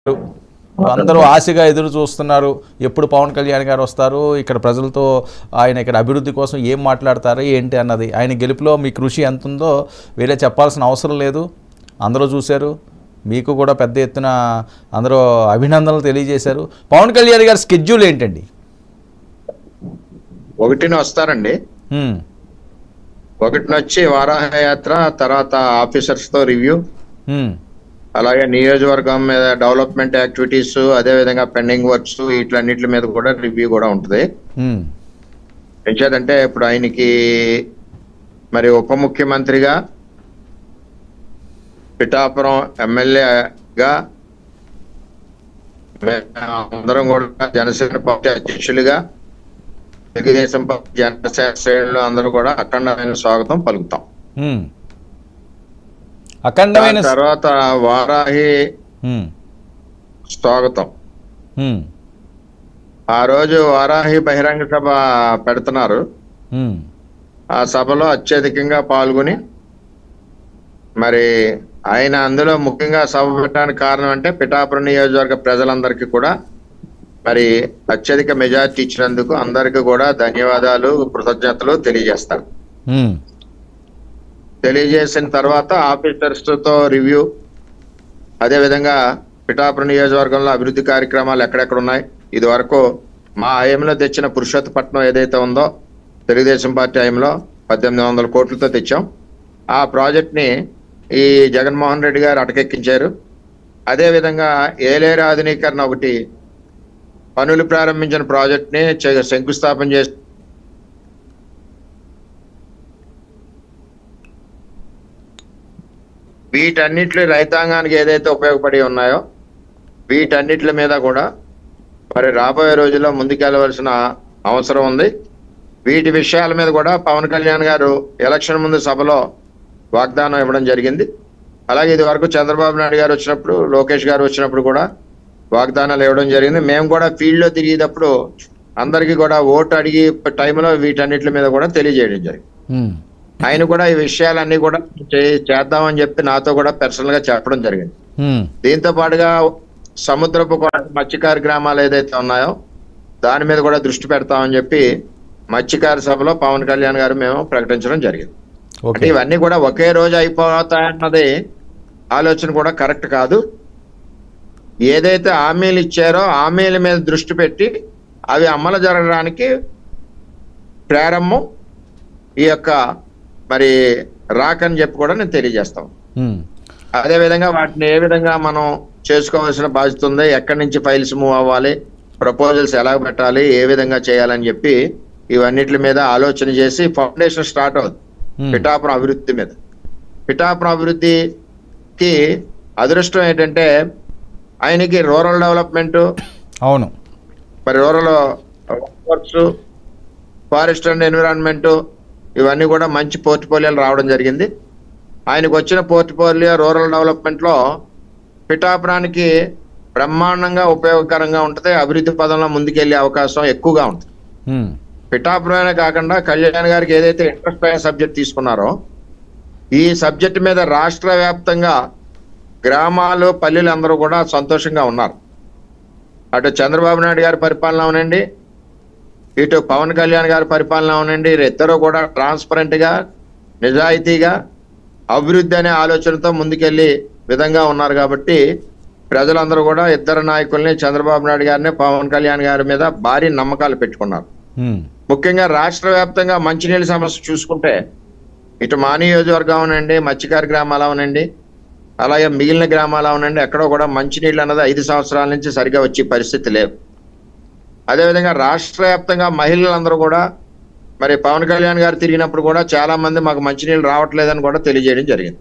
అందరూ ఆశగా ఎదురు చూస్తున్నారు. ఎప్పుడు పవన్ కళ్యాణ్ గారు వస్తారు, ఇక్కడ ప్రజలతో ఆయన ఇక్కడ అభివృద్ధి కోసం ఏం మాట్లాడతారు ఏంటి అన్నది. ఆయన గెలుపులో మీ కృషి ఎంత ఉందో వేరే చెప్పాల్సిన అవసరం లేదు. అందరూ చూశారు. మీకు కూడా పెద్ద ఎత్తున అందరూ అభినందనలు తెలియజేశారు. పవన్ కళ్యాణ్ గారి స్కెడ్యూల్ ఏంటండి? 1న వస్తారండి. 1న వచ్చి వారాహయాత్ర, తర్వాత ఆఫీసర్స్ తో రివ్యూ, అలాగే నియోజకవర్గం మీద డెవలప్మెంట్ యాక్టివిటీస్, అదే విధంగా పెండింగ్ వర్క్స్, వీటిలన్నిటి మీద కూడా రివ్యూ కూడా ఉంటుంది. ఏంటంటే ఇప్పుడు ఆయనకి మరి ఉప ముఖ్యమంత్రిగా, పిఠాపురం ఎమ్మెల్యేగా, అందరం కూడా జనసేన పార్టీ అధ్యక్షులుగా, తెలుగుదేశం పార్టీ జనసేన శ్రేణులు అందరూ కూడా అఖండమైన స్వాగతం పలుకుతాం. అఖండమైన తర్వాత వారాహి స్వాగతం. ఆ రోజు వారాహి బహిరంగ సభ పెడుతున్నారు. ఆ సభలో అత్యధికంగా పాల్గొని మరి ఆయన అందులో ముఖ్యంగా సభ పెట్టడానికి కారణం అంటే పిఠాపురం నియోజకవర్గ ప్రజలందరికీ కూడా మరి అత్యధిక మెజార్టీ ఇచ్చినందుకు అందరికీ కూడా ధన్యవాదాలు, కృతజ్ఞతలు తెలియజేస్తారు. తెలియజేసిన తర్వాత ఆఫీసర్స్ తో రివ్యూ, అదే విధంగా పిఠాపురం నియోజకవర్గంలో అభివృద్ధి కార్యక్రమాలు ఎక్కడెక్కడ ఉన్నాయి, ఇది వరకు మా హయాంలో తెచ్చిన పురుషోత్తపట్నం ఏదైతే ఉందో తెలుగుదేశం పార్టీ హయాంలో 1800 కోట్లతో తెచ్చాం. ఆ ప్రాజెక్ట్ ని ఈ జగన్మోహన్ రెడ్డి గారు అటకెక్కించారు. అదే విధంగా ఏలేరు ఆధునీకరణ ఒకటి పనులు ప్రారంభించిన ప్రాజెక్ట్ ని శంకుస్థాపన చేసి వీటన్నిటి రైతాంగానికి ఏదైతే ఉపయోగపడి ఉన్నాయో వీటన్నిటి మీద కూడా మరి రాబోయే రోజుల్లో ముందుకెళ్ళవలసిన అవసరం ఉంది. వీటి విషయాల మీద కూడా పవన్ కళ్యాణ్ గారు ఎలక్షన్ ముందు సభలో వాగ్దానం ఇవ్వడం జరిగింది. అలాగే ఇది వరకు చంద్రబాబు నాయుడు గారు వచ్చినప్పుడు, లోకేష్ గారు వచ్చినప్పుడు కూడా వాగ్దానాలు ఇవ్వడం జరిగింది. మేము కూడా ఫీల్డ్ లో తిరిగేటప్పుడు అందరికీ కూడా ఓటు అడిగి టైంలో వీటన్నిటి మీద కూడా తెలియజేయడం జరిగింది. ఆయన కూడా ఈ విషయాలన్నీ కూడా చేద్దామని చెప్పి నాతో కూడా పర్సనల్ గా చెప్పడం జరిగింది. దీంతో పాటుగా సముద్రపు మత్స్యకార గ్రామాలు ఏదైతే ఉన్నాయో దాని మీద కూడా దృష్టి పెడతామని చెప్పి మత్స్యకార సభలో పవన్ కళ్యాణ్ గారు మేము ప్రకటించడం జరిగింది. అంటే ఇవన్నీ కూడా ఒకే రోజు అయిపోతాయన్నది ఆలోచన కూడా కరెక్ట్ కాదు. ఏదైతే హామీలు ఇచ్చారో హామీల మీద దృష్టి పెట్టి అవి అమలు జరగడానికి ప్రారంభం ఈ యొక్క మరి రాకని చెప్పి కూడా నేను తెలియజేస్తాం. అదే విధంగా వాటిని ఏ విధంగా మనం చేసుకోవాల్సిన బాధ్యత ఉంది, ఎక్కడి నుంచి ఫైల్స్ మూవ్ అవ్వాలి, ప్రపోజల్స్ ఎలా పెట్టాలి, ఏ విధంగా చేయాలని చెప్పి ఇవన్నిటి మీద ఆలోచన చేసి ఫౌండేషన్ స్టార్ట్ అవుతుంది పిఠాపురం అభివృద్ధి మీద. పిఠాపురం అభివృద్ధికి అదృష్టం ఏంటంటే ఆయనకి రూరల్ డెవలప్మెంట్, అవును, మరి rural works, forest and environment, ఇవన్నీ కూడా మంచి పోర్ట్ఫోలియోలు రావడం జరిగింది. ఆయనకు వచ్చిన పోర్ట్ఫోలియో రూరల్ డెవలప్మెంట్ లో పిఠాపురానికి బ్రహ్మాండంగా ఉపయోగకరంగా ఉంటుంది. అభివృద్ధి పదంలో ముందుకెళ్లే అవకాశం ఎక్కువగా ఉంటుంది. పిఠాపురమే కాకుండా కళ్యాణ్ గారికి ఏదైతే ఇంట్రెస్ట్ అయిన సబ్జెక్ట్ తీసుకున్నారో ఈ సబ్జెక్ట్ మీద రాష్ట్ర వ్యాప్తంగా గ్రామాలు, పల్లెలు అందరూ కూడా సంతోషంగా ఉన్నారు. అటు చంద్రబాబు నాయుడు గారి పరిపాలన అవునండి, ఇటు పవన్ కళ్యాణ్ గారి పరిపాలన అవునండి, ఇద్దరు కూడా ట్రాన్స్పరెంట్ గా, నిజాయితీగా అభివృద్ధి అనే ఆలోచనతో ముందుకెళ్లి విధంగా ఉన్నారు. కాబట్టి ప్రజలందరూ కూడా ఇద్దరు నాయకుల్ని, చంద్రబాబు నాయుడు గారిని, పవన్ కళ్యాణ్ గారి మీద భారీ నమ్మకాలు పెట్టుకున్నారు. ముఖ్యంగా రాష్ట్ర వ్యాప్తంగా మంచినీళ్ళ సమస్య చూసుకుంటే ఇటు మా నియోజకవర్గం అవునండి, మత్స్యకార గ్రామాలు అవునండి, అలాగే మిగిలిన గ్రామాలు అవునండి, ఎక్కడో కూడా మంచినీళ్ళు అన్నది 5 సంవత్సరాల నుంచి సరిగా వచ్చే పరిస్థితి లేవు. అదేవిధంగా రాష్ట్ర వ్యాప్తంగా మహిళలందరూ కూడా మరి పవన్ కళ్యాణ్ గారు తిరిగినప్పుడు కూడా చాలా మంది మాకు మంచినీళ్ళు రావట్లేదని కూడా తెలియజేయడం జరిగింది.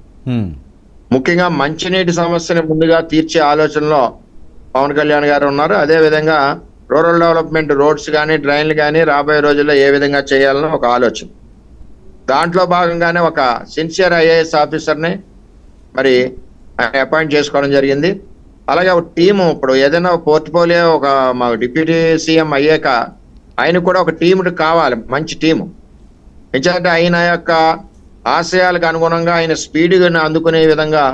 ముఖ్యంగా మంచినీటి సమస్యని ముందుగా తీర్చే ఆలోచనలో పవన్ కళ్యాణ్ గారు ఉన్నారు. అదే విధంగా రూరల్ డెవలప్మెంట్, రోడ్స్ కానీ, డ్రైన్లు కానీ రాబోయే రోజుల్లో ఏ విధంగా చేయాలని ఒక ఆలోచన. దాంట్లో భాగంగానే ఒక సిన్సియర్ ఐఏఎస్ ఆఫీసర్ని మరి అపాయింట్ చేసుకోవడం జరిగింది. అలాగే ఒక టీము, ఇప్పుడు ఏదైనా పోర్ట్ఫోలియో ఒక మా డిప్యూటీ సీఎం అయ్యాక ఆయన కూడా ఒక టీం కావాలి, మంచి టీము. ఎందుకంటే ఆయన యొక్క ఆశయాలకు అనుగుణంగా ఆయన స్పీడ్గా అందుకునే విధంగా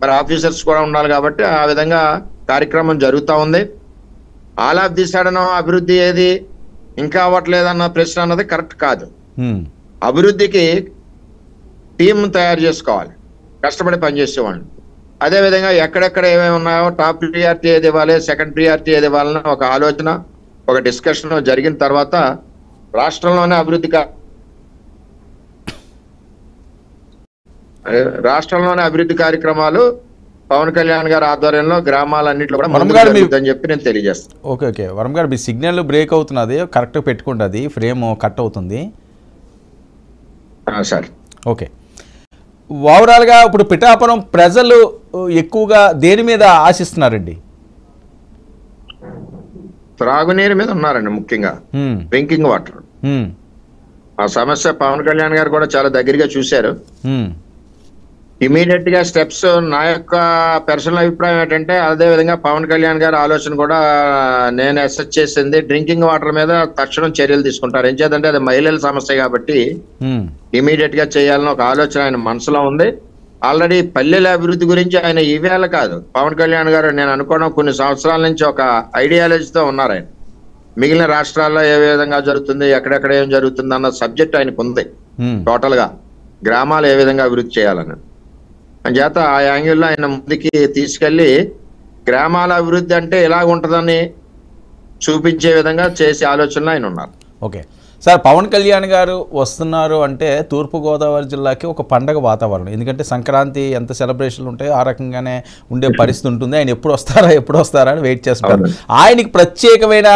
మరి ఆఫీసర్స్ కూడా ఉండాలి. కాబట్టి ఆ విధంగా కార్యక్రమం జరుగుతూ ఉంది. ఆల్ ఆఫ్ ది సడన్ అభివృద్ధి ఏది ఇంకా అవ్వట్లేదన్న ప్రశ్న అన్నది కరెక్ట్ కాదు. అభివృద్ధికి టీం తయారు చేసుకోవాలి, కష్టపడి పనిచేసేవాళ్ళు. అదేవిధంగా ఎక్కడెక్కడ ఏమేమి ఉన్నాయో టాప్ ప్రియారిటీ ఏది ఇవ్వాలి, సెకండ్ ప్రియారిటీ ఏది ఇవ్వాలని ఒక ఆలోచన, ఒక డిస్కషన్ జరిగిన తర్వాత రాష్ట్రంలోనే అభివృద్ధి కార్యక్రమాలు పవన్ కళ్యాణ్ గారి ఆధ్వర్యంలో గ్రామాలన్నింటిలో కూడా అని చెప్పి నేను తెలియజేస్తాను. ఓకే వరం గారు, మీ సిగ్నల్ బ్రేక్ అవుతున్నది, కరెక్ట్ పెట్టుకోండి, అది ఫ్రేమ్ కట్ అవుతుంది. సార్ ఓకే, ఓవరాల్గా ఇప్పుడు పిఠాపురం ప్రజలు ఎక్కువగా దేని మీద ఆశిస్తున్నారండి? త్రాగునీరు మీద ఉన్నారండి, ముఖ్యంగా డ్రింకింగ్ వాటర్. ఆ సమస్య పవన్ కళ్యాణ్ గారు కూడా చాలా దగ్గరగా చూశారు. ఇమీడియట్ గా స్టెప్స్ నా యొక్క పర్సనల్ అభిప్రాయం ఏంటంటే అదే విధంగా పవన్ కళ్యాణ్ గారి ఆలోచన కూడా నేను అసెస్ చేసింది, డ్రింకింగ్ వాటర్ మీద తక్షణం చర్యలు తీసుకుంటారు. ఏం చేద్దంటే అది మహిళల సమస్య కాబట్టి ఇమీడియట్ గా చేయాలని ఒక ఆలోచన ఆయన మనసులో ఉంది. ఆల్రెడీ పల్లెల అభివృద్ధి గురించి ఆయన ఈవేళ కాదు, పవన్ కళ్యాణ్ గారు నేను అనుకోవడం కొన్ని సంవత్సరాల నుంచి ఒక ఐడియాలజీతో ఉన్నారు. ఆయన మిగిలిన రాష్ట్రాల్లో ఏ విధంగా జరుగుతుంది, ఎక్కడెక్కడ ఏం జరుగుతుంది అన్న సబ్జెక్ట్ ఆయనకు ఉంది. టోటల్ గా గ్రామాలు ఏ విధంగా అభివృద్ధి చేయాలని చేత ఆ యాంగిల్లో ఆయన ముందుకి తీసుకెళ్లి గ్రామాల అభివృద్ధి అంటే ఎలా ఉంటుందని చూపించే విధంగా చేసే ఆలోచనలో ఆయన ఉన్నారు. ఓకే సార్, పవన్ కళ్యాణ్ గారు వస్తున్నారు అంటే తూర్పుగోదావరి జిల్లాకి ఒక పండగ వాతావరణం. ఎందుకంటే సంక్రాంతి ఎంత సెలబ్రేషన్లు ఉంటాయో ఆ రకంగానే ఉండే పరిస్థితి ఉంటుంది. ఆయన ఎప్పుడు వస్తారా అని వెయిట్ చేస్తున్నారు. ఆయనకి ప్రత్యేకమైన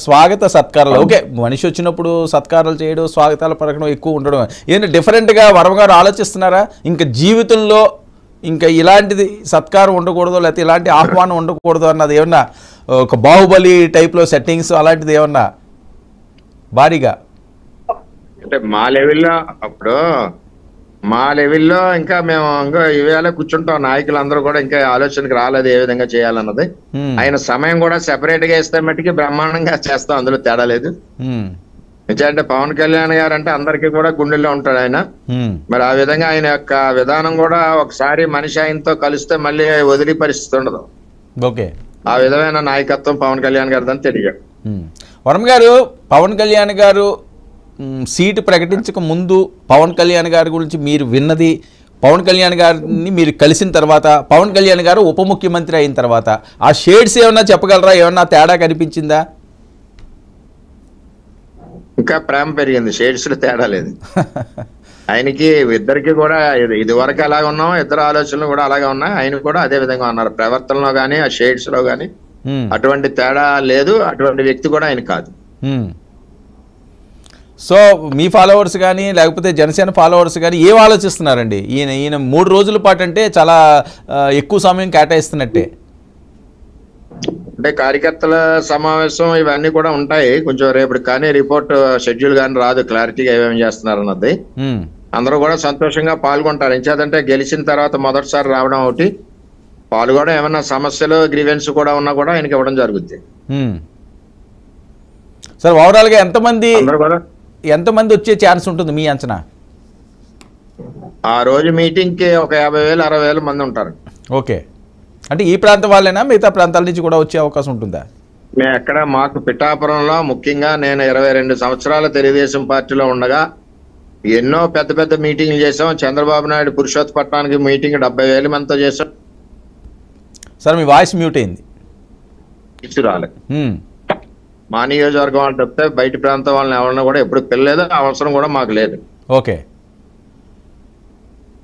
స్వాగత సత్కారాలు, ఓకే మనిషి వచ్చినప్పుడు సత్కారాలు చేయడం, స్వాగతాలు పలకడం ఎక్కువ ఉండడం, ఏంటంటే డిఫరెంట్గా వరం గారు ఆలోచిస్తున్నారా? ఇంకా జీవితంలో ఇంకా ఇలాంటిది సత్కారం ఉండకూడదు, లేకపోతే ఇలాంటి ఆహ్వానం ఉండకూడదు అన్నది ఏమన్నా ఒక బాహుబలి టైప్లో సెట్టింగ్స్ అలాంటిది ఏమన్నా భారీగా? అంటే మా లెవెల్లో ఇంకా మేము ఇంకా ఇవేళ కూర్చుంటాం, నాయకులందరూ కూడా ఇంకా ఆలోచనకి రాలేదు ఏ విధంగా చేయాలన్నది. ఆయన సమయం కూడా సెపరేట్ గా ఇస్తే మట్టికి బ్రహ్మాండంగా చేస్తాం, అందులో తేడా లేదు. ఎందుకంటే పవన్ కళ్యాణ్ గారు అంటే అందరికీ కూడా గుండెల్లో ఉంటాడు ఆయన. మరి ఆ విధంగా ఆయన యొక్క విధానం కూడా ఒకసారి మనిషి ఆయనతో కలిస్తే మళ్ళీ వదిలి పరిస్థితి ఉండదు. ఓకే, ఆ విధమైన నాయకత్వం పవన్ కళ్యాణ్ గారిదని తెలియదు. వరం గారు, పవన్ కళ్యాణ్ గారు సీటు ప్రకటించక ముందు పవన్ కళ్యాణ్ గారి గురించి మీరు విన్నది, పవన్ కళ్యాణ్ గారిని మీరు కలిసిన తర్వాత, పవన్ కళ్యాణ్ గారు ఉప ముఖ్యమంత్రి అయిన తర్వాత ఆ షేడ్స్ ఏమన్నా చెప్పగలరా? ఏమన్నా తేడా కనిపించిందా? ఇంకా ప్రేమ పెరిగింది, షేడ్స్ లో తేడా లేదు. ఆయనకి ఇద్దరికి కూడా ఇది వరకు అలాగ ఉన్నాం, ఇద్దరు ఆలోచనలు కూడా అలాగే ఉన్నాయి. ఆయన కూడా అదే విధంగా ఉన్నారు, ప్రవర్తనలో గానీ ఆ షేడ్స్ లో గానీ అటువంటి తేడా లేదు. అటువంటి వ్యక్తి కూడా ఆయన కాదు. సో మీ ఫాలోవర్స్ కానీ లేకపోతే జనసేన ఫాలోవర్స్ కానీ ఏం ఆలోచిస్తున్నారండి? ఈయన 3 రోజుల పాటు అంటే చాలా ఎక్కువ సమయం కేటాయిస్తున్నట్టే. అంటే కార్యకర్తల సమావేశం ఇవన్నీ కూడా ఉంటాయి కొంచెం రేపు, కానీ రిపోర్ట్ షెడ్యూల్ కానీ రాదు క్లారిటీగా ఏమేమి చేస్తున్నారు అన్నది. అందరూ కూడా సంతోషంగా పాల్గొంటారు. ఎంచేదంటే గెలిచిన తర్వాత మొదటిసారి రావడం ఒకటి, పాల్గొనడం, ఏమన్నా సమస్యలు గ్రీవెన్స్ కూడా ఉన్నా కూడా ఆయనకి ఇవ్వడం జరుగుద్ది. సార్ ఓవరాల్ గా ఎంతమంది వచ్చే ఛాన్స్ ఉంటుంది మీ అంచనా? ఆ రోజు మీటింగ్ కి ఒక 50,000 60,000 మంది ఉంటారు. ఓకే, అంటే ఈ ప్రాంతం వాళ్ళైనా మిగతా ప్రాంతాల నుంచి కూడా వచ్చే అవకాశం ఉంటుందా? మేము ఎక్కడ మాకు పిఠాపురంలో ముఖ్యంగా నేను 22 సంవత్సరాల తెలుగుదేశం పార్టీలో ఉండగా ఎన్నో పెద్ద పెద్ద మీటింగ్లు చేసాం. చంద్రబాబు నాయుడు పురుషోత్తపట్నానికి మీటింగ్ 70,000 మందితో చేసాం. సార్ మీ వాయిస్ మ్యూట్ అయింది. రాలేదు. మా నియోజకవర్గం వాళ్ళు చెప్తే బయట ప్రాంతం వాళ్ళని ఎవరన్నా కూడా ఎప్పుడు పిల్లలేదు, అవసరం కూడా మాకు లేదు. ఓకే,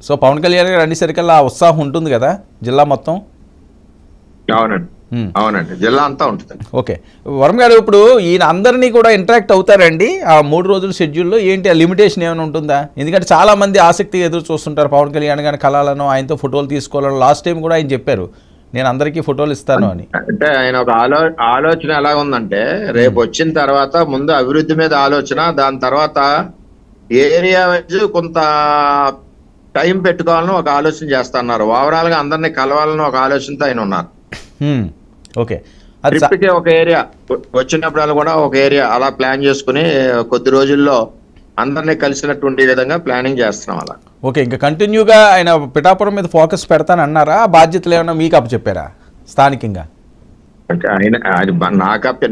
సో పవన్ కళ్యాణ్ గారు అనేసరికల్లా ఆ ఉత్సాహం ఉంటుంది కదా జిల్లా మొత్తం? అవునండి, జిల్లా అంతా ఉంటుంది. ఓకే, వరం గారు ఇప్పుడు ఈయన అందరినీ కూడా ఇంటరాక్ట్ అవుతారండి ఆ 3 రోజుల షెడ్యూల్లో? ఏంటి ఆ లిమిటేషన్ ఏమైనా ఉంటుందా? ఎందుకంటే చాలా మంది ఆసక్తిగా ఎదురు చూస్తుంటారు పవన్ కళ్యాణ్ గారిని కలాలను, ఆయనతో ఫోటోలు తీసుకోవాలని. లాస్ట్ టైం కూడా ఆయన చెప్పారు నేను అందరికీ ఫోటోలు ఇస్తాను అని. అంటే ఆయన ఒక ఆలోచన ఎలా ఉందంటే రేపు వచ్చిన తర్వాత ముందు అభివృద్ధి మీద ఆలోచన, దాని తర్వాత ఏరియా వైజ్ కొంత టైం పెట్టుకోవాలని ఒక ఆలోచన చేస్తున్నారు. ఓవరాల్ గా అందరినీ కలవాలని ఒక ఆలోచనతో ఆయన ఉన్నారు. ఓకే, ట్రిప్కి ఒక ఏరియా వచ్చినప్పుడు కూడా ఒక ఏరియా అలా ప్లాన్ చేసుకుని కొద్ది రోజుల్లో అందరినీ కలిసినటువంటి విధంగా ప్లానింగ్ చేస్తున్నాం అలా. ఓకే, ఇంకా కంటిన్యూగా ఆయన పిఠాపురం మీద ఫోకస్ పెడతానన్నారా? బాధ్యతలు ఏమన్నా మీకు అప్పచెప్పారా స్థానికంగా? అంటే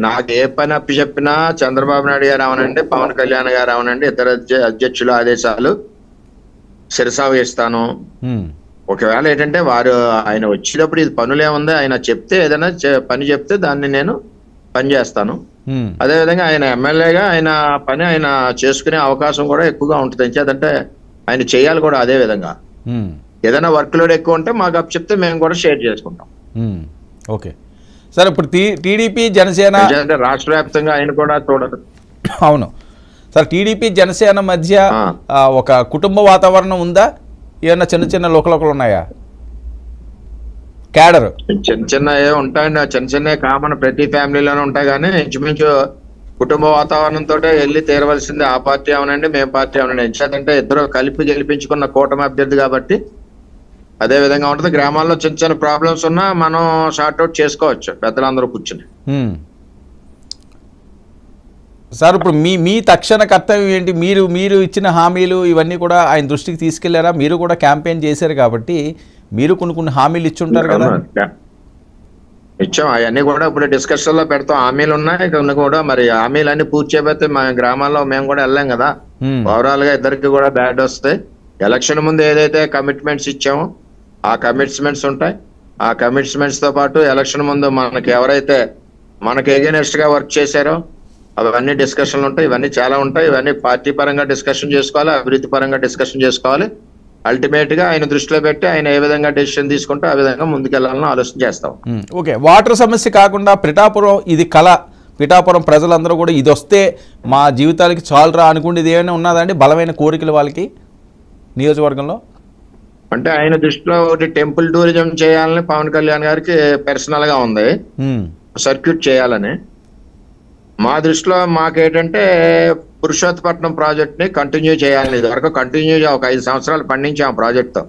నాకు ఏ పని అప్పి చెప్పినా చంద్రబాబు నాయుడు గారు అవనండి, పవన్ కళ్యాణ్ గారు అవనండి, ఇతర అధ్యక్షుల ఆదేశాలు శిరసావహిస్తాను. ఒకవేళ ఏంటంటే ఆయన వచ్చేటప్పుడు ఇది పనులేముంది, ఆయన చెప్తే ఏదైనా పని చెప్తే దాన్ని నేను పని చేస్తాను. అదేవిధంగా ఆయన ఎమ్మెల్యేగా ఆయన పని ఆయన చేసుకునే అవకాశం కూడా ఎక్కువగా ఉంటుంది. ఎంచేదంటే ఆయన చేయాలి కూడా అదే విధంగా. ఏదైనా వర్క్ లోడ్ ఎక్కువ ఉంటే మాకు అప్పు చెప్తే మేము కూడా షేర్ చేసుకుంటాం. ఓకే సార్, ఇప్పుడు టీడీపీ జనసేన రాష్ట్ర వ్యాప్తంగా ఆయన కూడా చూడరు. అవును సార్, టీడీపీ జనసేన మధ్య ఒక కుటుంబ వాతావరణం ఉందా? ఏమన్నా చిన్న చిన్న లోకలోకలు ఉన్నాయా? క్యాడర్ చిన్న ఉంటాయండి, చిన్న కామన్ ప్రతి ఫ్యామిలీలోనే ఉంటాయి. కానీ ఇంచుమించు కుటుంబ వాతావరణంతో వెళ్ళి తీరవలసింది ఆ పార్టీ అవనండి, మేము పార్టీ అవనండి. ఎందుకంటే ఇద్దరు కలిపి గెలిపించుకున్న కూటమి అభ్యర్థి కాబట్టి అదే విధంగా ఉంటుంది. గ్రామాల్లో చిన్న చిన్న ప్రాబ్లమ్స్ ఉన్నా మనం షార్ట్అవుట్ చేసుకోవచ్చు పెద్దలందరూ కూర్చుని. సార్, ఇప్పుడు మీ తక్షణ కర్తవ్యం ఏంటి? మీరు ఇచ్చిన హామీలు ఇవన్నీ కూడా ఆయన దృష్టికి తీసుకెళ్లారా? మీరు కూడా క్యాంపెయిన్ చేశారు కాబట్టి మీరు కొన్ని హామీలు ఇచ్చి ఉంటారు కదా? ఇచ్చాం, అవన్నీ కూడా ఇప్పుడు డిస్కషన్ లో పెడతాం. హామీలు ఉన్నాయి కొన్ని కూడా, మరి హామీలు అన్ని పూర్తి చేయబోతే మా గ్రామాల్లో మేము కూడా వెళ్ళాం కదా. ఓవరాల్ గా ఇద్దరికి కూడా బ్యాడ్ వస్తాయి. ఎలక్షన్ ముందు ఏదైతే కమిట్మెంట్స్ ఇచ్చామో ఆ కమిట్మెంట్స్ ఉంటాయి. ఆ కమిట్మెంట్స్ తో పాటు ఎలక్షన్ ముందు మనకి ఎవరైతే మనకి ఎగెనెస్ట్ గా వర్క్ చేశారో అవన్నీ డిస్కషన్లు ఉంటాయి. ఇవన్నీ చాలా ఉంటాయి. ఇవన్నీ పార్టీ పరంగా డిస్కషన్ చేసుకోవాలి, అభివృద్ధి పరంగా డిస్కషన్ చేసుకోవాలి. అల్టిమేట్ గా ఆయన దృష్టిలో పెట్టి ఆయన ఏ విధంగా డెసిషన్ తీసుకుంటే ఆ విధంగా ముందుకెళ్లాలని ఆలోచన చేస్తాం. ఓకే, వాటర్ సమస్య కాకుండా పిఠాపురం ఇది కళ, పిఠాపురం ప్రజలందరూ కూడా ఇది వస్తే మా జీవితాలకి చాలురా అనుకునేది ఏమైనా ఉన్నదండి? బలమైన కోరికలు వాళ్ళకి నియోజకవర్గంలో అంటే ఆయన దృష్టిలో ఒకటి టెంపుల్ టూరిజం చేయాలని పవన్ కళ్యాణ్ గారికి పర్సనల్ గా ఉంది, సర్క్యూట్ చేయాలని. మా దృష్టిలో మాకేంటంటే పురుషోత్తపట్నం ప్రాజెక్ట్ ని కంటిన్యూ చేయాలని. ఇది వరకు కంటిన్యూ ఒక 5 సంవత్సరాలు పండించాం ఆ ప్రాజెక్ట్ తో.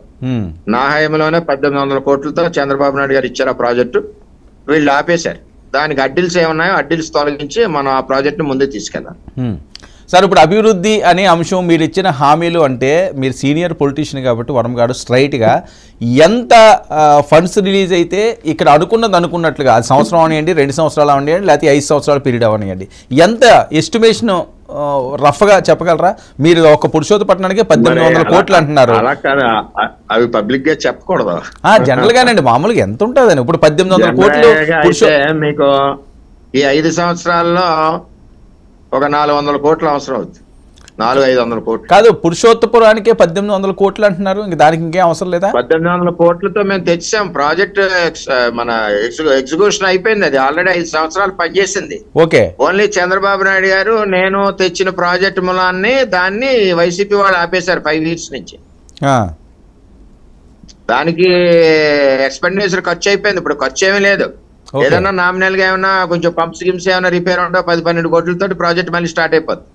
నా హయాంలోనే 1800 కోట్లతో చంద్రబాబు నాయుడు గారు ఇచ్చారు ఆ ప్రాజెక్టు. వీళ్ళు ఆపేశారు. దానికి అడ్డిల్స్ ఏమున్నాయో అడ్డిల్స్ తొలగించి మనం ఆ ప్రాజెక్ట్ ని ముందుకు తీసుకెళ్ళాలి. సార్, ఇప్పుడు అభివృద్ధి అనే అంశం మీరు ఇచ్చిన హామీలు అంటే మీరు సీనియర్ పొలిటీషియన్ కాబట్టి వరం గారు స్ట్రైట్గా ఎంత ఫండ్స్ రిలీజ్ అయితే ఇక్కడ అనుకున్నట్లుగా అది సంవత్సరం అవనివ్వండి, 2 సంవత్సరాలు అవనివ్వండి, లేకపోతే 5 సంవత్సరాల పీరియడ్ అవనివ్వండి, ఎంత ఎస్టిమేషన్ రఫ్గా చెప్పగలరా? మీరు ఒక పురుషోత్తపట్నానికి 1800 కోట్లు అంటున్నారు. అవి పబ్లిక్ గా చెప్పకూడదు, జనరల్ గానండి. మామూలుగా ఎంత ఉంటుందని ఇప్పుడు 1800 కోట్లు మీకు ఈ 5 సంవత్సరాల్లో ఒక 400 కోట్లు అవసరం అవుతుంది. 400-500 కోట్లు కాదు, పురుషోత్తపురానికే 1800 కోట్లు అంటున్నారు. ఇంక దానికి ఇంకేం అవసరం లేదా? 1800 కోట్లతో మేము తెచ్చాం. ప్రాజెక్ట్ మన ఎగ్జిక్యూషన్ అయిపోయింది. అది ఆల్రెడీ 5 సంవత్సరాలు పనిచేసింది. ఓకే, ఓన్లీ చంద్రబాబు నాయుడు గారు నేను తెచ్చిన ప్రాజెక్ట్ మూలాన్ని దాన్ని వైసీపీ వాళ్ళు ఆపేశారు 5 years నుంచి. దానికి ఎక్స్పెండిచర్ ఖర్చు అయిపోయింది. ఇప్పుడు ఖర్చు ఏమీ లేదు. ఏదన్నా నామినల్ గా ఏమన్నా కొంచెం పంప్స్ గిమ్స్ ఏమైనా రిపేర్ ఉంటే 10-12 కోట్లతో ప్రాజెక్ట్ మళ్ళీ స్టార్ట్ అయిపోతుంది.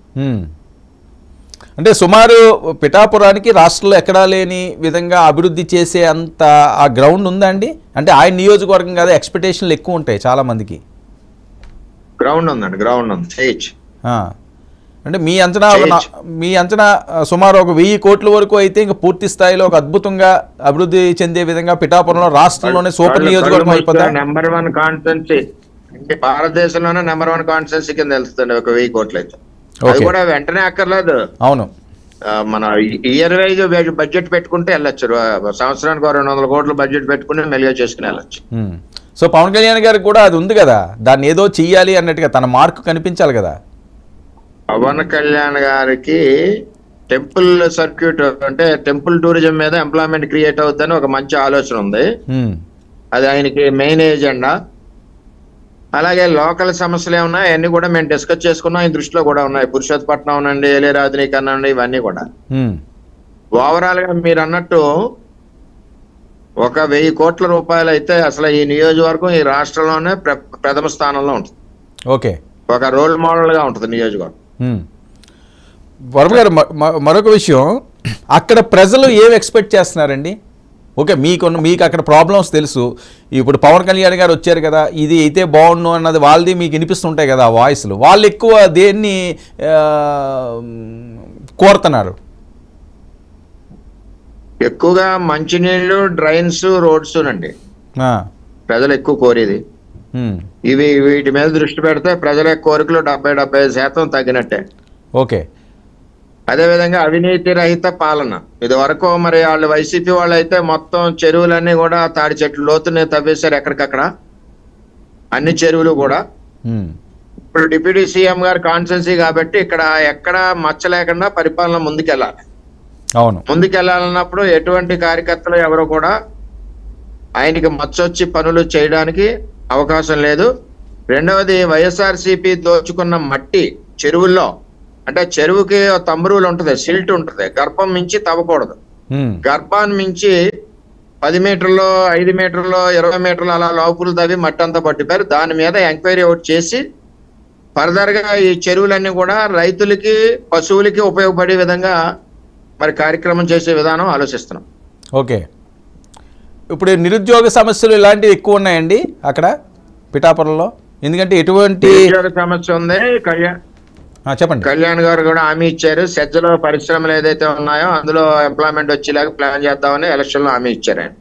అంటే సుమారు పిఠాపురానికి రాష్ట్రంలో ఎక్కడా లేని విధంగా అభివృద్ధి చేసే అంత ఆ గ్రౌండ్ ఉందా అండి? అంటే ఆయన నియోజకవర్గం కదా, ఎక్స్పెక్టేషన్లు ఎక్కువ ఉంటాయి చాలా మందికి. గ్రౌండ్ ఉందండి, గ్రౌండ్ ఉంది. అంటే మీ అంచనా సుమారు ఒక 1000 కోట్ల వరకు అయితే ఇంకా పూర్తి స్థాయిలో ఒక అద్భుతంగా అభివృద్ధి చెందే విధంగా పిఠాపురంలో రాష్ట్రంలోనే సూపర్ నియోజకవర్గం అయిపోతుంది. నెంబర్ 1 కాన్స్టిట్యున్సీ భారతదేశంలోనే నెంబర్ 1 కాన్స్టిట్యున్సీ కింద వెళ్తుంది ఒక 1000 కోట్లు అయితే. అది కూడా వెంటనే అక్కర్లేదు. అవును, మన ఇయర్ వైజ్ బడ్జెట్ పెట్టుకుంటే వెళ్ళొచ్చు. సంవత్సరానికి 200 కోట్లు బడ్జెట్ పెట్టుకుని మెల్లిగా చేసుకుని వెళ్ళొచ్చు. సో పవన్ కళ్యాణ్ గారికి కూడా అది ఉంది కదా, దాన్ని ఏదో చెయ్యాలి అన్నట్టుగా తన మార్క్ కనిపించాలి కదా. పవన్ కళ్యాణ్ గారికి టెంపుల్ సర్క్యూట్ అంటే టెంపుల్ టూరిజం మీద ఎంప్లాయ్మెంట్ క్రియేట్ అవుతుందని ఒక మంచి ఆలోచన ఉంది. అది ఆయనకి మెయిన్ ఏజెండా. అలాగే లోకల్ సమస్యలు ఏమున్నాయి అవన్నీ కూడా మేము డిస్కస్ చేసుకున్నాం. ఆయన దృష్టిలో కూడా ఉన్నాయి. పురుషోత్తపట్నం అనండి, ఏలేరు ఆధునీకరణ అండి, ఇవన్నీ కూడా. ఓవరాల్ గా మీరు అన్నట్టు ఒక 1000 కోట్ల రూపాయలు అయితే అసలు ఈ నియోజకవర్గం ఈ రాష్ట్రంలోనే ప్రథమ స్థానంలో ఉంటుంది. ఓకే, ఒక రోల్ మోడల్ గా ఉంటుంది నియోజకవర్గం. వర్మ గారు, మరొక విషయం, అక్కడ ప్రజలు ఏం ఎక్స్పెక్ట్ చేస్తున్నారండి? ఓకే, మీకు అక్కడ ప్రాబ్లమ్స్ తెలుసు. ఇప్పుడు పవన్ కళ్యాణ్ గారు వచ్చారు కదా, ఇది అయితే బాగుండు అన్నది వాళ్ళది మీకు వినిపిస్తుంటాయి కదా వాయిస్లు. వాళ్ళు ఎక్కువ దేన్ని కోరుతున్నారు? ఎక్కువగా మంచినీళ్లు, డ్రైన్స్, రోడ్స్ నండి ప్రజలు ఎక్కువ కోరేది. వీటి మీద దృష్టి పెడితే ప్రజల కోరికలు 70-75% తగ్గినట్టే. ఓకే. అదేవిధంగా అవినీతి రహిత పాలన. ఇది వరకు మరి వాళ్ళు వైసీపీ వాళ్ళు అయితే మొత్తం చెరువులన్నీ కూడా తాడి చెట్లు లోతునే తవ్వేశారు ఎక్కడికక్కడ, అన్ని చెరువులు కూడా. ఇప్పుడు డిప్యూటీ సీఎం గారు కాన్స్టిట్యున్సీ కాబట్టి ఇక్కడ ఎక్కడ మచ్చ లేకుండా పరిపాలన ముందుకెళ్ళాలి. అవును, ముందుకెళ్ళాలన్నప్పుడు ఎటువంటి కార్యకర్తలు ఎవరు కూడా ఆయనకి మచ్చొచ్చి పనులు చేయడానికి అవకాశం లేదు. రెండవది, వైఎస్ఆర్సీపీ దోచుకున్న మట్టి చెరువుల్లో, అంటే చెరువుకి తంబురువులు ఉంటుంది, సిల్ట్ ఉంటుంది, గర్భం మించి తవ్వకూడదు. గర్భాన్ని మించి 10 మీటర్లో 5 మీటర్లో 20 మీటర్లు అలా లోపులు తవ్వి మట్టి అంతా పట్టిపోయారు. దాని మీద ఎంక్వైరీ అవుట్ చేసి ఫర్దర్ గా ఈ చెరువులన్నీ కూడా రైతులకి పశువులకి ఉపయోగపడే విధంగా మరి కార్యక్రమం చేసే విధానం ఆలోచిస్తున్నాం. ఓకే. ఇప్పుడు నిరుద్యోగ సమస్యలు ఇలాంటివి ఎక్కువ ఉన్నాయండి అక్కడ పిఠాపురంలో? ఎందుకంటే ఎటువంటి నిరుద్యోగ సమస్య ఉంది. చెప్పండి. కళ్యాణ్ గారు కూడా హామీ ఇచ్చారు, సెజ్జలో పరిశ్రమలు ఏదైతే ఉన్నాయో అందులో ఎంప్లాయ్మెంట్ వచ్చేలాగా ప్లాన్ చేద్దామని ఎలక్షన్ లో హామీ ఇచ్చారు ఆయన.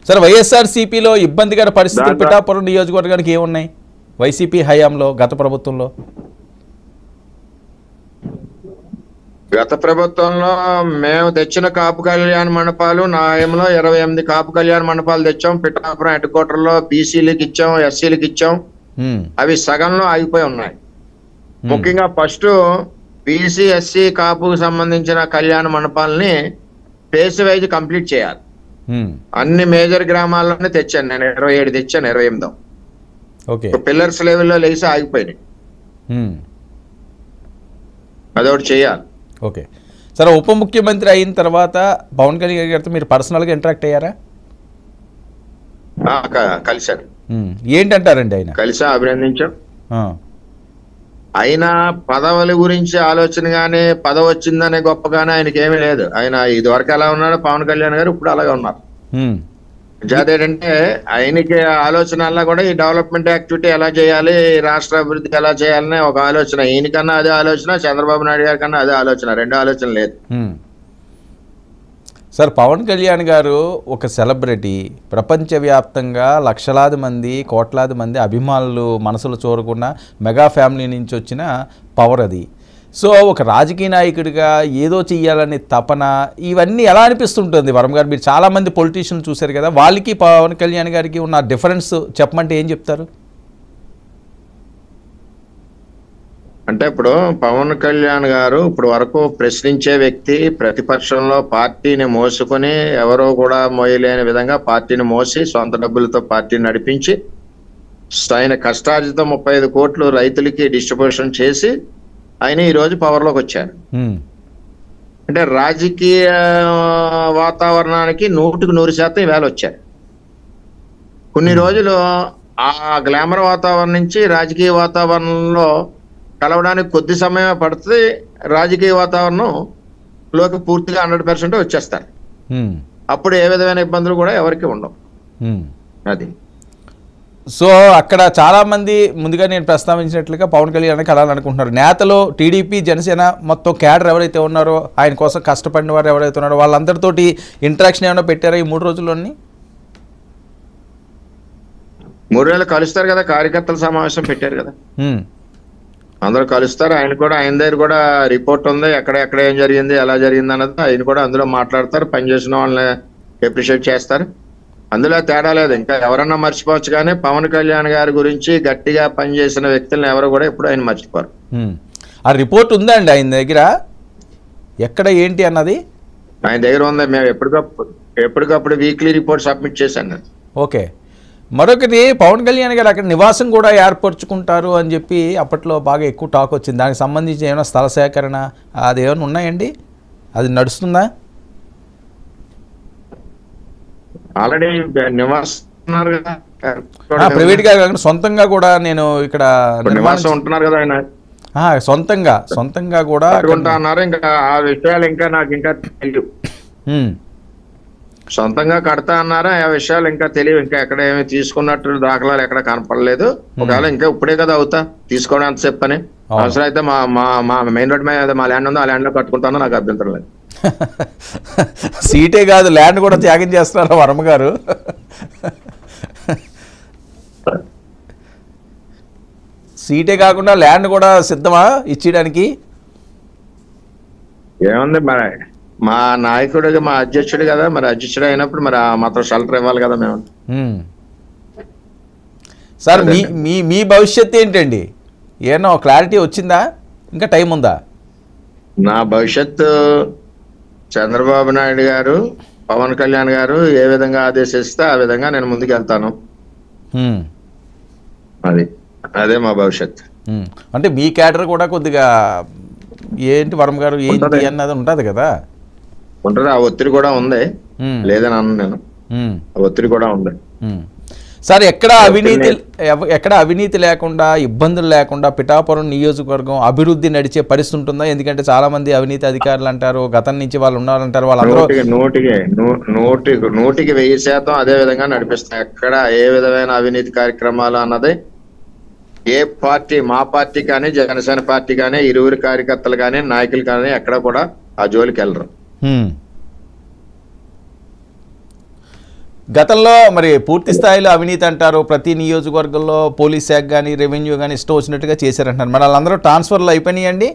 సరే, వైఎస్ఆర్సీపీలో ఇబ్బందికర పరిస్థితులు పిఠాపురం నియోజకవర్గానికి ఏమున్నాయి వైసీపీ హయాంలో, గత ప్రభుత్వంలో? గత ప్రభుత్వంలో మేము తెచ్చిన కాపు కళ్యాణ మండపాలు, నా హయాంలో 28 కాపు కళ్యాణ మండపాలు తెచ్చాం. పిఠాపురం హెడ్ క్వార్టర్ లో బీసీలకు ఇచ్చాం, ఎస్సీలకు ఇచ్చాం. అవి సగంలో ఆగిపోయి ఉన్నాయి. ముఖ్యంగా ఫస్ట్ బీసీ ఎస్సీ కాపుకు సంబంధించిన కళ్యాణ మండపాలని ఫేస్ వైజ్ కంప్లీట్ చేయాలి. అన్ని మేజర్ గ్రామాల్లోనే తెచ్చాను నేను, 27 తెచ్చాను, 28 పిల్లర్స్ లెవెల్లో లేసి ఆగిపోయినాయి. అదొకటి చేయాలి. ఓకే. సరే, ఉప ముఖ్యమంత్రి అయిన తర్వాత పవన్ కళ్యాణ్ గారితో మీరు పర్సనల్గా ఇంటరాక్ట్ అయ్యారా? కలిశాను. ఏంటంటారండి ఆయన? కలిసా, అభినందించాం. ఆయన పదవుల గురించి ఆలోచన గానీ, పదవి వచ్చిందనే గొప్పగానే ఆయనకి ఏమీ లేదు. ఆయన ఇది వరకు ఎలా ఉన్నాడో పవన్ కళ్యాణ్ గారు ఇప్పుడు అలాగే ఉన్నారు. ఏంటంటే ఆయనకి ఆలోచన అలా కూడా ఈ డెవలప్మెంట్ యాక్టివిటీ ఎలా చేయాలి, రాష్ట్ర అభివృద్ధి ఎలా చేయాలనే ఒక ఆలోచన. ఈయనకన్నా అదే ఆలోచన, చంద్రబాబు నాయుడు గారి కన్నా అదే ఆలోచన, రెండు ఆలోచన లేదు. సార్, పవన్ కళ్యాణ్ గారు ఒక సెలబ్రిటీ, ప్రపంచవ్యాప్తంగా లక్షలాది మంది, కోట్లాది మంది అభిమానులు మనసులు చూరకున్న మెగా ఫ్యామిలీ నుంచి వచ్చిన పవర్ అది. సో ఒక రాజకీయ నాయకుడిగా ఏదో చెయ్యాలని తపన, ఇవన్నీ ఎలా అనిపిస్తుంటుంది వరం గారు? మీరు చాలామంది పొలిటీషియన్ చూశారు కదా, వాళ్ళకి పవన్ కళ్యాణ్ గారికి ఉన్న డిఫరెన్స్ చెప్పమంటే ఏం చెప్తారు? అంటే ఇప్పుడు పవన్ కళ్యాణ్ గారు ఇప్పుడు వరకు ప్రశ్నించే వ్యక్తి, ప్రతిపక్షంలో పార్టీని మోసుకొని ఎవరో కూడా మోయలేని విధంగా పార్టీని మోసి సొంత డబ్బులతో పార్టీని నడిపించి ఆయన కష్టార్జిత 35 కోట్లు రైతులకి డిస్ట్రిబ్యూషన్ చేసి ఆయన ఈ రోజు పవర్ లోకి వచ్చారు. అంటే రాజకీయ వాతావరణానికి 100% ఈవేళ వచ్చారు. కొన్ని రోజులు ఆ గ్లామర్ వాతావరణం నుంచి రాజకీయ వాతావరణంలో కలవడానికి కొద్ది సమయమే పడుతుంది. రాజకీయ వాతావరణం లోకి పూర్తిగా 100% వచ్చేస్తారు. అప్పుడు ఏ విధమైన ఇబ్బందులు కూడా ఎవరికి ఉండవు. అది. సో అక్కడ చాలామంది ముందుగా నేను ప్రస్తావించినట్లుగా పవన్ కళ్యాణ్ కలాలనుకుంటున్నారు. నేతలు టీడీపీ, జనసేన మొత్తం క్యాడర్ ఎవరైతే ఉన్నారో, ఆయన కోసం కష్టపడిన వారు ఎవరైతే ఉన్నారో వాళ్ళందరితోటి ఇంటరాక్షన్ ఏమైనా పెట్టారా ఈ 3 రోజుల్లోని? 3 రోజులు కలుస్తారు కదా, కార్యకర్తల సమావేశం పెట్టారు కదా, అందరూ కలుస్తారు. ఆయన కూడా, ఆయన దగ్గర కూడా రిపోర్ట్ ఉంది, ఎక్కడ ఏం జరిగింది, ఎలా జరిగింది అన్నది ఆయన కూడా అందులో మాట్లాడతారు. పనిచేసిన వాళ్ళని అప్రిషియేట్ చేస్తారు. అందులో తేడా లేదు. ఇంకా ఎవరన్నా మర్చిపోవచ్చు కానీ పవన్ కళ్యాణ్ గారి గురించి గట్టిగా పనిచేసిన వ్యక్తులను ఎవరు కూడా ఎప్పుడు ఆయన మర్చిపోరు. ఆ రిపోర్ట్ ఉందా అండి ఆయన దగ్గర? ఎక్కడ ఏంటి అన్నది ఆయన దగ్గర ఉంది. మేము ఎప్పటికప్పుడు వీక్లీ రిపోర్ట్ సబ్మిట్ చేశాను. ఓకే. మరొకటి, పవన్ కళ్యాణ్ గారు అక్కడ నివాసం కూడా ఏర్పరచుకుంటారు అని చెప్పి అప్పట్లో బాగా ఎక్కువ టాక్ వచ్చింది. దానికి సంబంధించి ఏమైనా స్థల సేకరణ అది ఏమైనా ఉన్నాయండి? అది నడుస్తుందా? ఆల్రెడీ నివాసం ప్రైవేట్ గా కాకుండా సొంతంగా కూడా నేను ఇక్కడ నివాసం ఉంటున్నారు కదా ఆయన, సొంతంగా కూడా అన్నారు. ఇంకా ఆ విషయాలు ఇంకా నాకు ఇంకా తెలియదు. సొంతంగా కడతా అన్నారా, ఆ విషయాలు ఇంకా తెలియదు. ఇంకా ఎక్కడ ఏమి తీసుకున్నట్టు దాఖలాలు ఎక్కడ కనపడలేదు. ఒకవేళ ఇంకా ఇప్పుడే కదా అవుతా తీసుకోవడం అంత చెప్పని, అవసరం అయితే మా మెయిన్ రోడ్ మీద మా ల్యాండ్ ఉందో ఆ ల్యాండ్ లో కట్టుకుంటానో నాకు అభ్యంతరం లేదు. సీటే కాదు, ల్యాండ్ కూడా త్యాగం చేస్తున్నారు వర్మ గారు. సీటే కాకుండా ల్యాండ్ కూడా సిద్ధమా ఇచ్చేయడానికి? ఏముంది మరి, మా నాయకుడిగా మా అధ్యక్షుడు కదా, మరి అధ్యక్షుడు అయినప్పుడు మరి మాత్రం షెల్టర్ ఇవ్వాలి కదా మేము. సార్ మీ మీ మీ భవిష్యత్తు ఏంటండి? ఏమన్నా క్లారిటీ వచ్చిందా, ఇంకా టైం ఉందా? నా భవిష్యత్తు చంద్రబాబు నాయుడు గారు, పవన్ కళ్యాణ్ గారు ఏ విధంగా ఆదేశిస్తే ఆ విధంగా నేను ముందుకు వెళ్తాను. అదే మా భవిష్యత్తు. అంటే మీ క్యాడర్ కూడా కొద్దిగా ఏంటి వర్మ గారు ఏంటి అన్నది ఉంటుంది కదా? ఉంటుంది, ఆ ఒత్తిడి కూడా ఉంది, లేదని అన్నాను నేను. ఆ ఒత్తిడి కూడా ఉంది సార్. ఎక్కడ అవినీతి లేకుండా, ఇబ్బందులు లేకుండా పిఠాపురం నియోజకవర్గం అభివృద్ధి నడిచే పరిస్థితి ఉంటుందా? ఎందుకంటే చాలా మంది అవినీతి అధికారులు అంటారు, గతం నుంచి వాళ్ళు ఉన్నారంటారు, వాళ్ళందరూ 100% అదే విధంగా నడిపిస్తాం. ఎక్కడ ఏ విధమైన అవినీతి కార్యక్రమాలు అన్నది ఏ పార్టీ, మా పార్టీ కానీ జనసేన పార్టీ కానీ ఇరువురు కార్యకర్తలు కానీ నాయకులు కానీ ఎక్కడ కూడా ఆ జోలికి వెళ్ళరు. గతంలో మరి పూర్తి స్థాయిలో అవినీతి అంటారు, ప్రతి నియోజకవర్గంలో పోలీస్ శాఖ కానీ రెవెన్యూ కానీ ఇష్టం వచ్చినట్టుగా చేశారంటారు. మరి వాళ్ళందరూ ట్రాన్స్ఫర్లు అయిపోయినాయండి,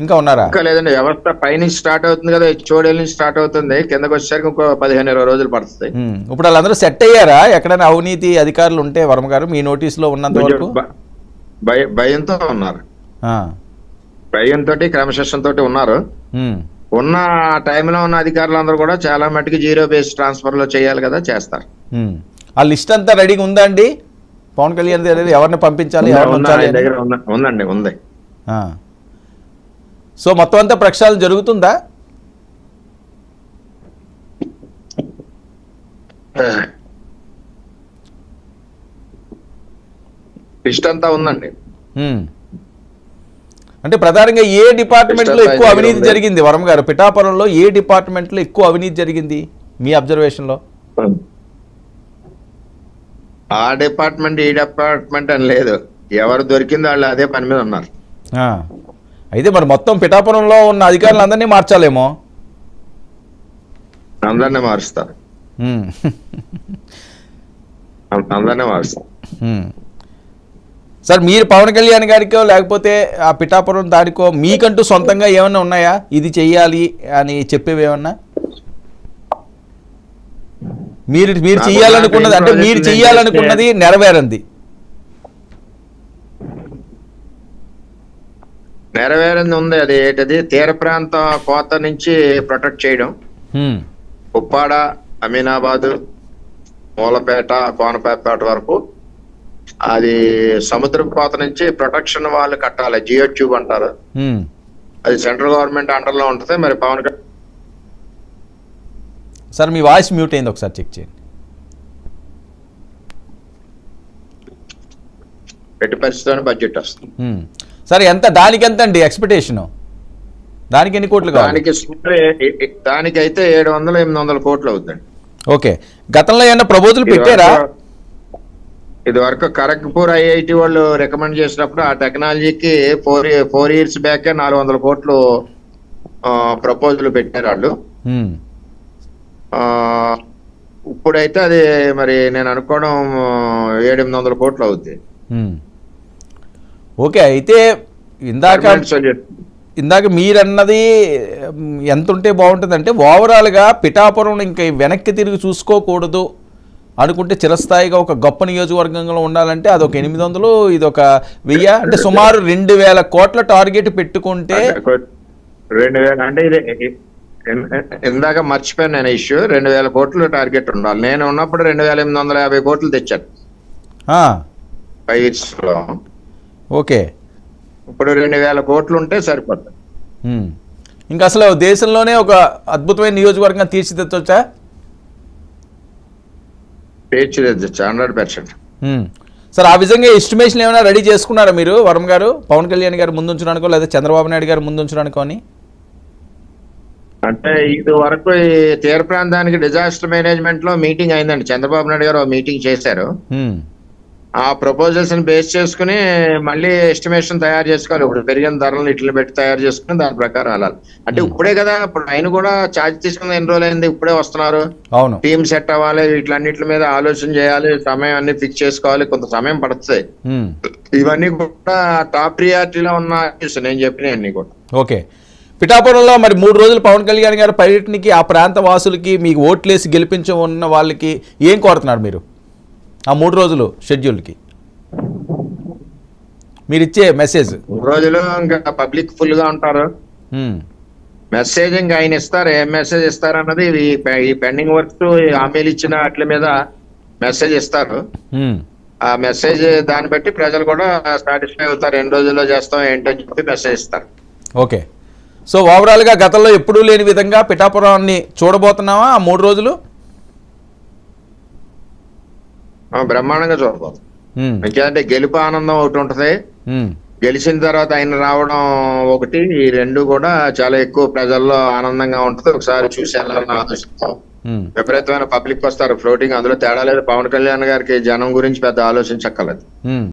ఇంకా ఉన్నారా? ఇంకా లేదండి, వ్యవస్థ పైనుంచి స్టార్ట్ అవుతుంది కదా, హెచ్ఓడి నుంచి స్టార్ట్ అవుతుంది, కిందకి వచ్చేసరికి ఇంకో 15-20 రోజులు పడుతుంది. ఇప్పుడు వాళ్ళందరూ సెట్ అయ్యారా? ఎక్కడైనా అవినీతి అధికారులు ఉంటే వర్మ గారు మీ నోటీసులో ఉన్నంత వరకు భయంతో ఉన్నారు, భయంతో క్రమశిక్షణ తోటి ఉన్నారు. ఉన్న టైంలో ఉన్న అధికారులందరూ కూడా చాలా మట్టుకు జీరో బేస్ ట్రాన్స్ఫర్ లో చేయాలి కదా, చేస్తారు. ఆ లిస్ట్ అంతా రెడీగా ఉందా అండి? పవన్ కళ్యాణ్ ఎవరిని పంపించాలి, ఉందండి, ఉంది. సో మొత్తం అంతా ప్రక్షాళన జరుగుతుందా? లిస్ట్ అంతా ఉందండి. అంటే ప్రధానంగా ఏ డిపార్ట్మెంట్ లో ఎక్కువ అవినీతి జరిగింది వర్మ గారు? పిఠాపురంలో ఏ డిపార్ట్మెంట్ లో ఎక్కువ అవినీతి జరిగింది మీ అబ్జర్వేషన్ లో? ఆ డిపార్ట్మెంట్ ఈ డిపార్ట్మెంట్ అని లేదు, ఎవరు దొరికింది వాళ్ళు అదే పని మీద ఉన్నారు. అయితే మరి మొత్తం పిఠాపురంలో ఉన్న అధికారులందరినీ మార్చాలేమో? అందరినీ మారుస్తారు, అందరినీ మారుస్తారు. సార్ మీరు పవన్ కళ్యాణ్ గారికో లేకపోతే ఆ పిఠాపురం దానికో మీకంటూ సొంతంగా ఏమన్నా ఉన్నాయా, ఇది చెయ్యాలి అని చెప్పేవి ఏమన్నా? మీరు చెయ్యాలనుకున్నది, అంటే మీరు చెయ్యాలనుకున్నది నెరవేరంది ఉంది. అది ఏంటది, తీర ప్రాంత కోత నుంచి ప్రొటెక్ట్ చేయడం, ఉప్పాడ, అమీనాబాద్, మూలపేట, కోనపేట వరకు అది సముద్ర కోత నుంచి ప్రొటెక్షన్ వాళ్ళు కట్టాలి, జియో ట్యూబ్ అంటారు. అది సెంట్రల్ గవర్నమెంట్ అండర్ లో ఉంటుంది. మరి పవన్ సార్ మీ వాయిస్ మ్యూట్ అయింది, ఒకసారి చెక్ చేయండి. ఎట్టి పరిస్థితుల్లో బడ్జెట్ వస్తుంది. సరే, ఎంత దానికి ఎంత అండి ఎక్స్పెక్టేషన్? దానికి ఎన్ని కోట్లు కావాలి? దానికైతే 700-800 కోట్లు అవుతుందండి. ఓకే, గతంలో ఏమన్నా ప్రపోజల్ పెట్టారా? ఇది వరకు ఖరగ్పూర్ ఐఐటి వాళ్ళు రికమెండ్ చేసినప్పుడు ఆ టెక్నాలజీకి 4 years బ్యాక్ 400 కోట్లు ప్రపోజల్ పెట్టారు వాళ్ళు. ఇప్పుడైతే అది మరి నేను అనుకోవడం 700-800 కోట్లు అవుద్ది. ఓకే, అయితే ఇందాక మీరన్నది ఎంత ఉంటే బాగుంటుంది అంటే ఓవరాల్గా పిఠాపురం ఇంకా వెనక్కి తిరిగి చూసుకోకూడదు అనుకుంటే, చిరస్థాయిగా ఒక గొప్ప నియోజకవర్గంలో ఉండాలంటే అదొక 800, ఇదొక 1000, అంటే సుమారు 2000 కోట్ల టార్గెట్ పెట్టుకుంటే 2000 అంటే ఇది ఇందాక మర్చిపోయాను నేను ఇష్యూ. 2000 కోట్లు టార్గెట్ ఉండాలి. నేను ఉన్నప్పుడు 2850 కోట్లు తెచ్చాను 5 years లో. ఓకే, ఇప్పుడు 2000 కోట్లు ఉంటే సరిపోతుంది. ఇంకా అసలు దేశంలోనే ఒక అద్భుతమైన నియోజకవర్గం తీర్చిదిద్దొచ్చా? 100%. సార్, ఆ విధంగా ఎస్టిమేషన్ ఏమైనా రెడీ చేసుకున్నారా మీరు వర్మ గారు, పవన్ కళ్యాణ్ గారు ముందు ఉంచడానికో లేదా చంద్రబాబు నాయుడు గారు ముందు ఉంచడానికో అని? అంటే ఇది వరకు ఈ తీర ప్రాంతానికి డిజాస్టర్ మేనేజ్మెంట్ లో మీటింగ్ అయిందండి. చంద్రబాబు నాయుడు గారు మీటింగ్ చేశారు. ఆ ప్రపోజల్స్ ని బేస్ చేసుకుని మళ్ళీ ఎస్టిమేషన్ తయారు చేసుకోవాలి. ఇప్పుడు పెరిగిన ధరలను ఇట్లు పెట్టి తయారు చేసుకుని దాని ప్రకారం వెళ్ళాలి. అంటే ఇప్పుడే కదా, ఇప్పుడు ఆయన కూడా ఛార్జ్ తీసుకుని ఎన్ని రోజులు అయింది, ఇప్పుడే వస్తున్నారు. టీమ్ సెట్ అవ్వాలి, వీటిలన్నిటి మీద ఆలోచన చేయాలి, సమయం అన్ని ఫిక్స్ చేసుకోవాలి, కొంత సమయం పడుతుంది. ఇవన్నీ కూడా టాప్ ప్రియారిటీలో ఉన్న issues నేను చెప్పినవన్నీ కూడా. ఓకే. పిఠాపురంలో మరి 3 రోజులు పవన్ కళ్యాణ్ గారి పర్యటనకి ఆ ప్రాంత వాసులకి మీకు ఓట్లేసి గెలిపించమన్న వాళ్ళకి ఏం కోరుతున్నారు మీరు ఆ 3 రోజులు షెడ్యూల్కి మీరు ఇచ్చే మెసేజ్? 3 రోజులు ఇంకా పబ్లిక్ ఫుల్ గా ఉంటారు. మెసేజ్ ఇంకా ఆయన ఇస్తారు, ఏం మెసేజ్ ఇస్తారు అన్నది ఈ పెండింగ్ వర్క్స్ హామీలు ఇచ్చిన వాటి మీద మెసేజ్ ఇస్తారు. ఆ మెసేజ్ దాన్ని బట్టి ప్రజలు కూడా సాటిస్ఫై అవుతారు, 2 రోజుల్లో చేస్తాం ఏంటని చెప్పి మెసేజ్ ఇస్తారు. ఓకే. సో ఓవరాల్గా గతంలో ఎప్పుడూ లేని విధంగా పిఠాపురాన్ని చూడబోతున్నావా ఆ 3 రోజులు? బ్రహ్మాండంగా చూడబోతాం. ఎందుకంటే గెలుపు ఆనందం ఒకటి ఉంటది, గెలిచిన తర్వాత ఆయన రావడం ఒకటి, ఈ 2 కూడా చాలా ఎక్కువ ప్రజల్లో ఆనందంగా ఉంటది. ఒకసారి చూసి వెళ్ళాలని ఆలోచిస్తాం. విపరీతమైన పబ్లిక్ వస్తారు, ఫ్లోటింగ్, అందులో తేడా లేదు. పవన్ కళ్యాణ్ గారికి జనం గురించి పెద్ద ఆలోచించక్కర్లేదు.